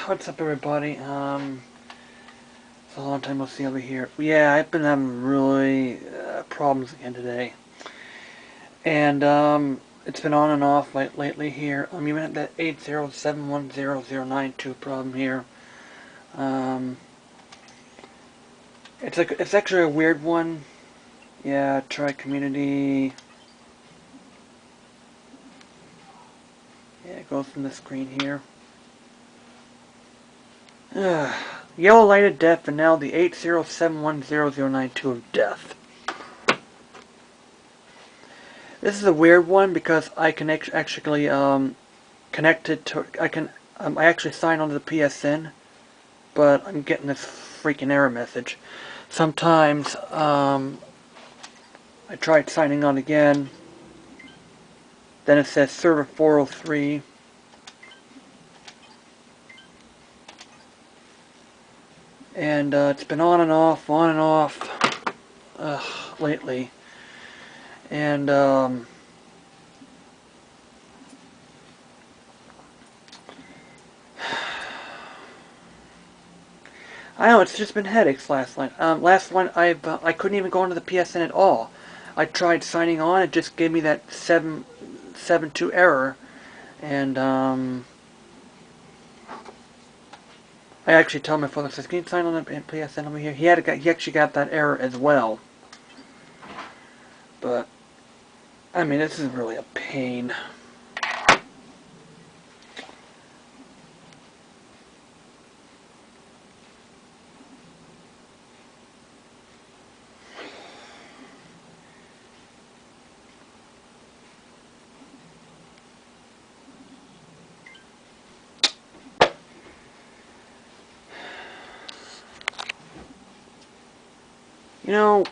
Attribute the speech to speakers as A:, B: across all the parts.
A: What's up, everybody? It's a long time no see over here. Yeah, I've been having really problems again today, and it's been on and off lately here. Even at that 807100092 problem here. Um, it's actually a weird one. Yeah, try community. Yeah, it goes from the screen here. Yellow light of death, and now the 807100092 of death. This is a weird one because I can actually connect it to. I actually sign onto the PSN, but I'm getting this freaking error message. Sometimes I tried signing on again. Then it says server 403. And it's been on and off lately. And I know it's just been headaches last night. Last one I couldn't even go into the PSN at all. I tried signing on, it just gave me that 772 error, and I actually told my father, says, "Can you sign on the PSN over here?" He actually got that error as well. But I mean, this is really a pain. You know,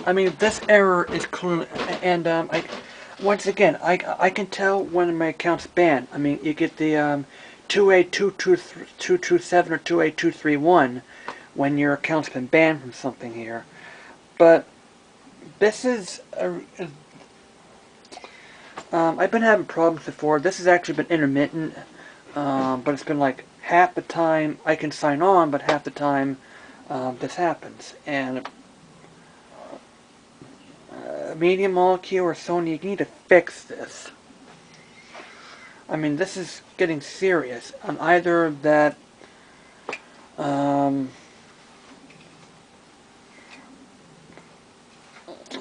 A: I mean, this error is clearly, and once again, I can tell when my account's banned. I mean, you get the 2A227 or 2A231 when your account's been banned from something here. But this is I've been having problems before. This has actually been intermittent, but it's been like half the time I can sign on, but half the time this happens. And Media Molecule or Sony, you need to fix this. I mean, this is getting serious. On either that,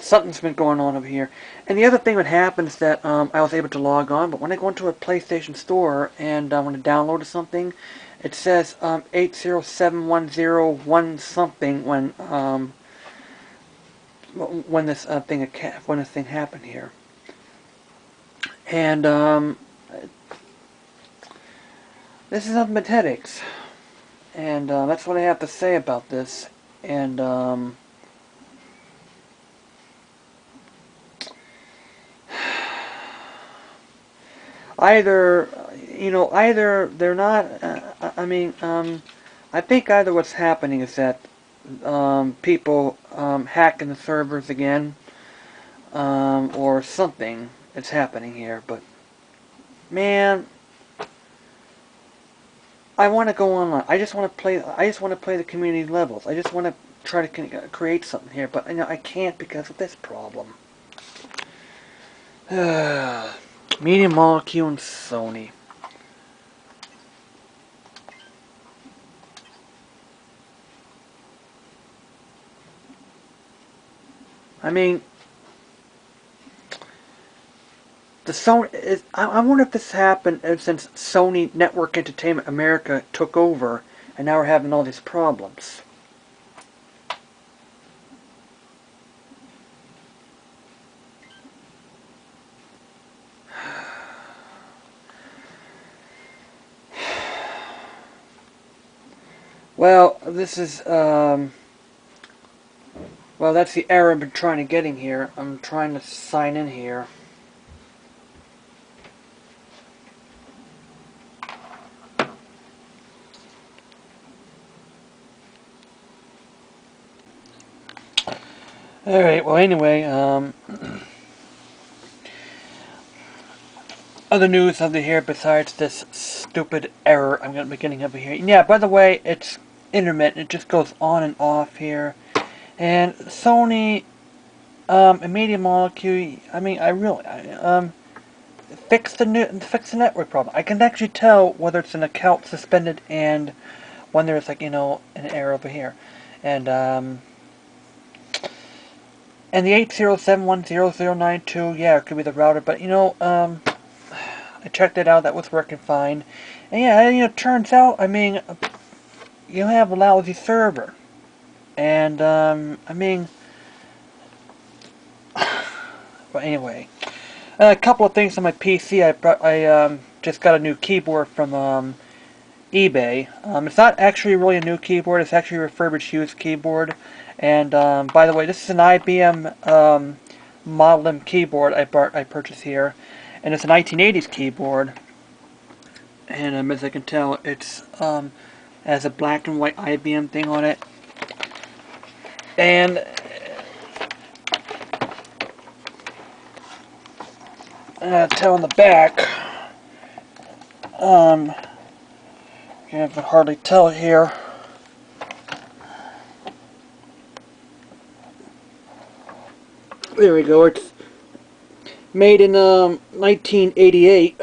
A: something's been going on over here. And the other thing that happens is that I was able to log on, but when I go into a PlayStation Store and when I download something, it says 80710 something when this thing happened here. And this is nothing but headaches. And that's what I have to say about this. And either they're not. I think either what's happening is that people hacking the servers again, or something is happening here. But man, I want to go online. I just want to play. I just want to play the community levels. I just want to try to create something here, but I can't because of this problem. Media Molecule and Sony. I mean, the Sony is. I wonder if this happened since Sony Network Entertainment America took over, and now we're having all these problems. Well, this is well, that's the error I've been trying to get in here. I'm trying to sign in here. Alright, well anyway, other news over here besides this stupid error I'm going to be getting over here. Yeah, by the way, it's intermittent. It just goes on and off here. And Sony, and Media Molecule, I mean, fix the network problem. I can actually tell whether it's an account suspended and when there's, like, an error over here. And the 807100092, yeah, it could be the router, but I checked it out, that was working fine. And yeah, it turns out, I mean, you have a lousy server. And, but anyway. A couple of things on my PC. I just got a new keyboard from eBay. It's not actually really a new keyboard. It's actually a refurbished used keyboard. And by the way, this is an IBM Model M Keyboard I purchased here, and it's a 1980s keyboard. And as I can tell, it's has a black and white IBM thing on it. And tell on the back, you can hardly tell here. There we go. It's made in 1988,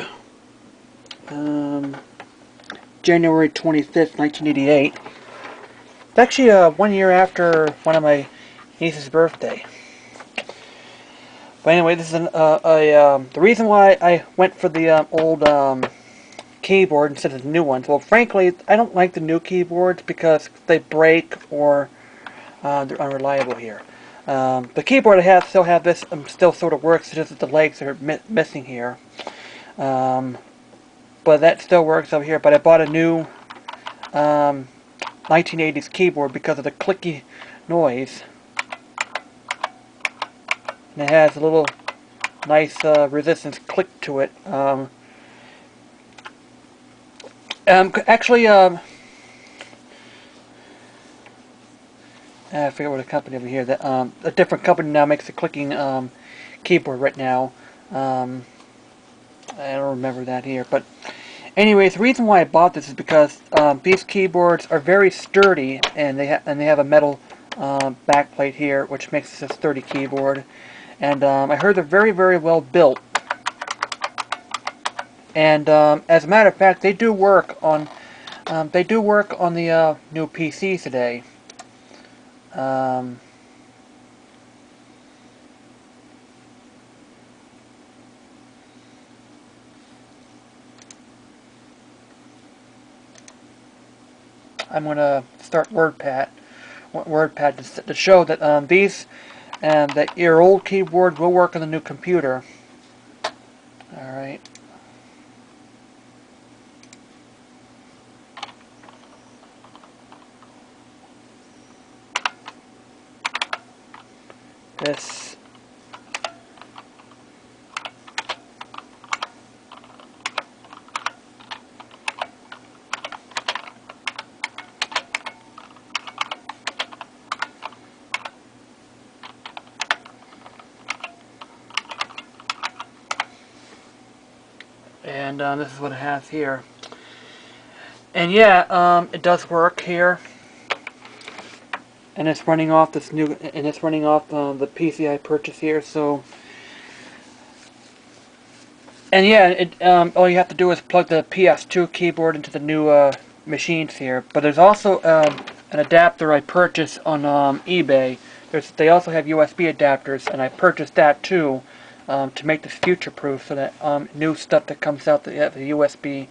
A: January 25th, 1988. It's actually 1 year after one of my niece's birthday. But anyway, this is the reason why I went for the old keyboard instead of the new ones. Well, frankly, I don't like the new keyboards because they break or they're unreliable here. The keyboard I have still sort of works. It's just that the legs are missing here. But that still works over here. But I bought a new 1980s keyboard because of the clicky noise. And it has a little nice resistance click to it. Actually, I forget what the company over here. That a different company now makes a clicking keyboard right now. I don't remember that here, but anyways, the reason why I bought this is because these keyboards are very sturdy, and they have a metal backplate here, which makes this a sturdy keyboard. And I heard they're very, very well built. And as a matter of fact, they do work on the new PCs today. I'm gonna start WordPad to show that that your old keyboard will work on the new computer. All right. This and this is what it has here. And yeah, it does work here. And it's running off the PC I purchased here. So, and yeah, all you have to do is plug the PS2 keyboard into the new machines here. But there's also an adapter I purchased on eBay. They also have USB adapters, and I purchased that too to make this future-proof, so that new stuff that comes out the USB.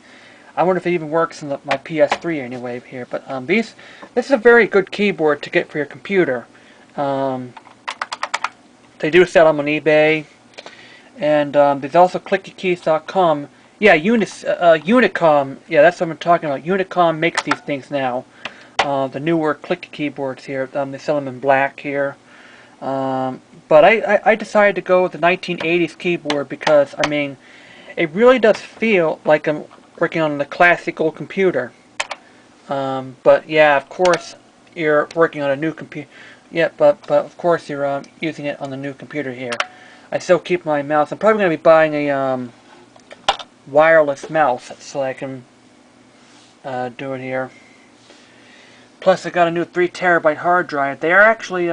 A: I wonder if it even works in my PS3 anyway here. But this is a very good keyboard to get for your computer. They do sell them on eBay. And there's also clickykeys.com. Yeah, Unicom. Yeah, that's what I'm talking about. Unicom makes these things now. The newer clicky keyboards here. They sell them in black here. But I decided to go with the 1980s keyboard because, I mean, it really does feel like I'm working on the classic old computer. But yeah, of course, you're working on a new computer. Yeah, but of course you're using it on the new computer here. I still keep my mouse. I'm probably going to be buying a wireless mouse so I can do it here. Plus, I got a new 3 terabyte hard drive. They are actually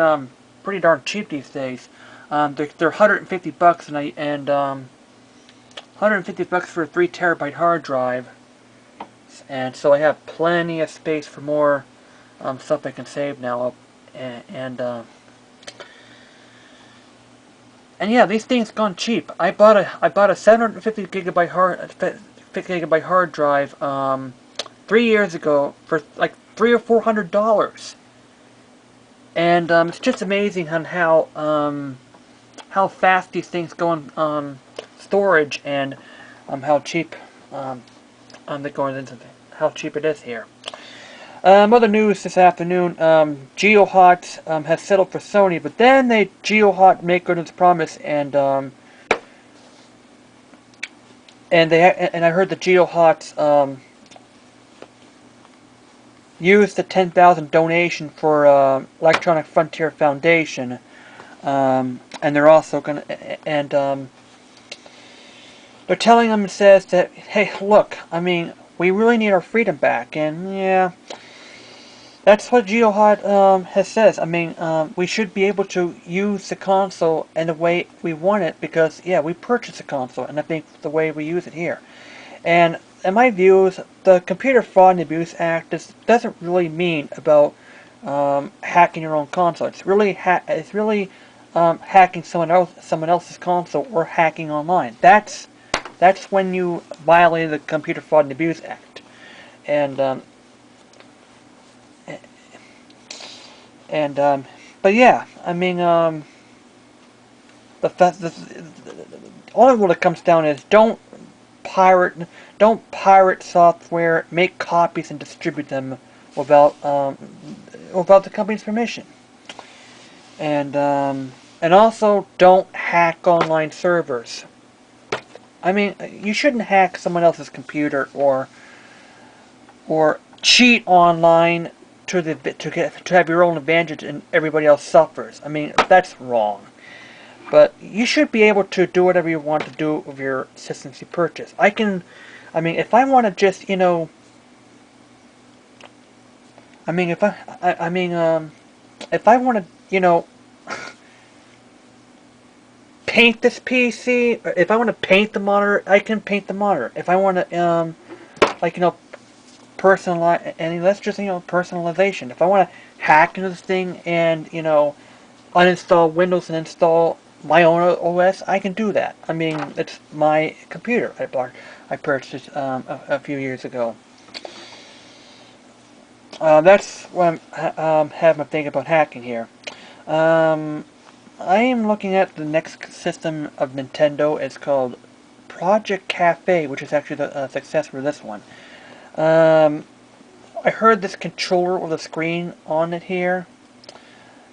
A: pretty darn cheap these days. They're $150 and 150 bucks for a 3 terabyte hard drive. And so I have plenty of space for more stuff I can save now. And yeah, these things gone cheap. I bought a 750 gigabyte hard drive 3 years ago for like $300 or $400, and it's just amazing on how fast these things go on storage, and how cheap they're going into how cheap it is here. Other news this afternoon, GeoHot has settled for Sony, but then GeoHot make good its promise, and I heard the GeoHots used the 10,000 donation for Electronic Frontier Foundation, and they're also gonna they're telling them, it says that, hey, look, I mean, we really need our freedom back, and yeah. That's what GeoHot has says. I mean, we should be able to use the console in the way we want it because, yeah, we purchased the console, and I think the way we use it here. And in my views, the Computer Fraud and Abuse Act doesn't really mean about hacking your own console. It's really hacking someone else's console or hacking online. That's when you violated the Computer Fraud and Abuse Act. But yeah, I mean, all it really comes down is don't pirate software, make copies and distribute them without the company's permission, and also don't hack online servers. I mean, you shouldn't hack someone else's computer or cheat online to have your own advantage and everybody else suffers. I mean, that's wrong. But you should be able to do whatever you want to do with your systems you purchase. I mean, if I want to just, if I want to, paint this PC, or if I want to paint the monitor, I can paint the monitor. If I want to, personalize, and that's just, personalization. If I want to hack into this thing and, uninstall Windows and install my own OS, I can do that. I mean, it's my computer I purchased a few years ago. That's what I'm having a think about hacking here. I am looking at the next system of Nintendo. It's called Project Cafe, which is actually the successor for this one. I heard this controller with a screen on it here,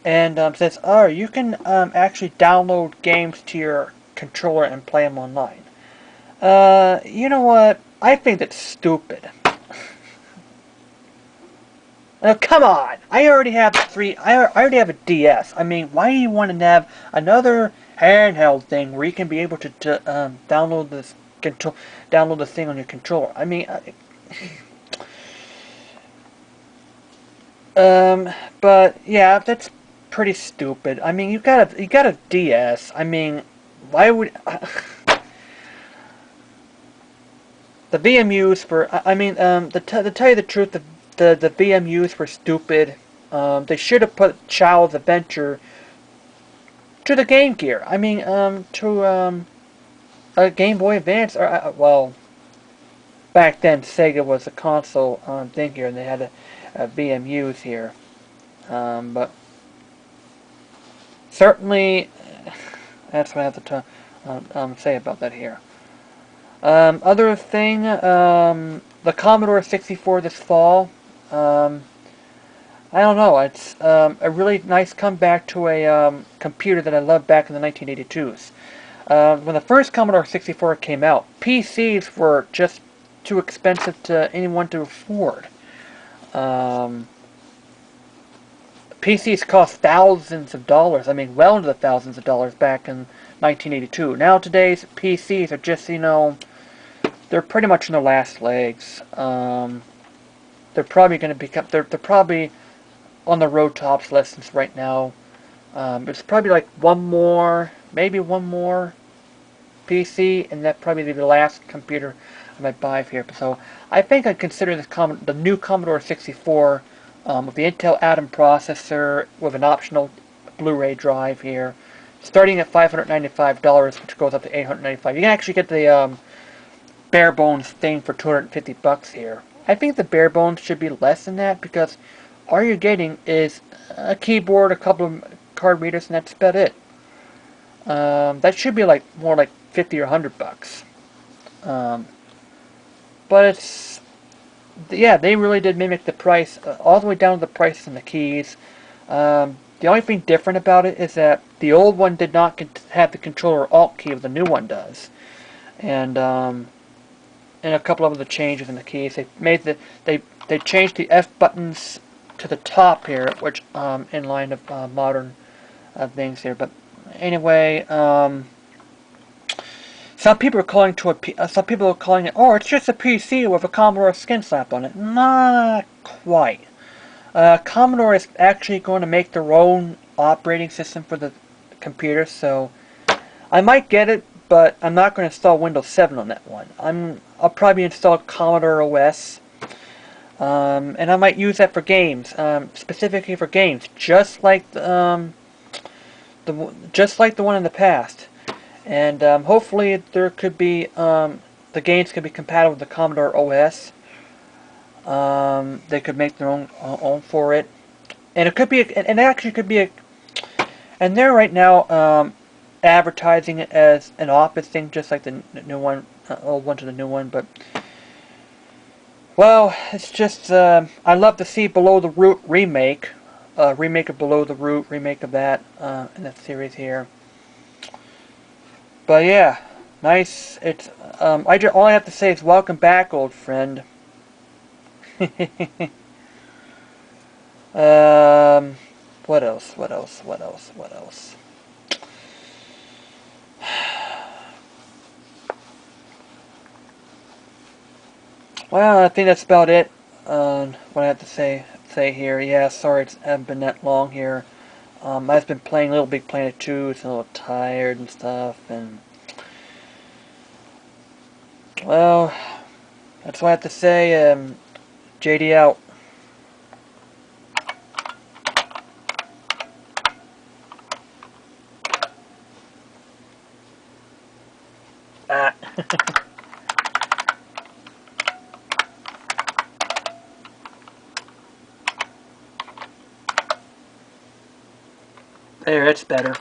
A: and says, oh, you can actually download games to your controller and play them online. You know what? I think that's stupid. Now, come on! I already have I already have a DS. I mean, why do you want to have another handheld thing where you can be able to download this thing on your controller? I mean, but yeah, that's pretty stupid. I mean, you got a DS. I mean, why would the VMUs for? I mean, to tell you the truth, the VMUs were stupid. They should have put Child's Adventure to the Game Gear. I mean, to a Game Boy Advance, or well, back then Sega was a console thing here, and they had VMUs here. But certainly, that's what I have to say about that here. Other thing, the Commodore 64 this fall. I don't know. It's a really nice comeback to a computer that I loved back in the 1982s. When the first Commodore 64 came out, PCs were just too expensive to anyone to afford. PCs cost thousands of dollars. I mean, well into the thousands of dollars back in 1982. Now today's PCs are just, you know, they're pretty much in their last legs. They're probably going to become, they're probably on the road to obsolescence right now. It's probably like maybe one more PC, and that probably be the last computer I might buy here. So I think I'd consider this the new Commodore 64 with the Intel Atom processor with an optional Blu-ray drive here, starting at $595, which goes up to $895. You can actually get the bare bones thing for $250 here. I think the bare bones should be less than that because all you're getting is a keyboard, a couple of card readers, and that's about it. That should be like more like $50 or $100. But it's, yeah, they really did mimic the price all the way down to the price and the keys. The only thing different about it is that the old one did not have the controller Alt key, but the new one does. And a couple of other changes in the keys. They changed the F buttons to the top here, which in line of modern things here. But anyway, some people are calling it, oh, it's just a PC with a Commodore skin slap on it. Not quite. Commodore is actually going to make their own operating system for the computer, so I might get it, but I'm not going to install Windows 7 on that one. I'll probably install Commodore OS, and I might use that for games, specifically for games, just like the one in the past. And hopefully there could be the games could be compatible with the Commodore OS. They could make their own for it, and it could be and it actually could be and they're right now advertising it as an Office thing, just like the new one, old one to the new one. But well, it's just I love to see Below the Root remake of Below the Root, remake of that in that series here. But yeah, nice. It's all I have to say is welcome back, old friend. What else? What else? What else? What else? Well, I think that's about it. What I have to say here. Yeah, sorry it hasn't been that long here. I've been playing Little Big Planet 2. It's a little tired and stuff, and well, that's what I have to say. JD out. Ah. There, it's better.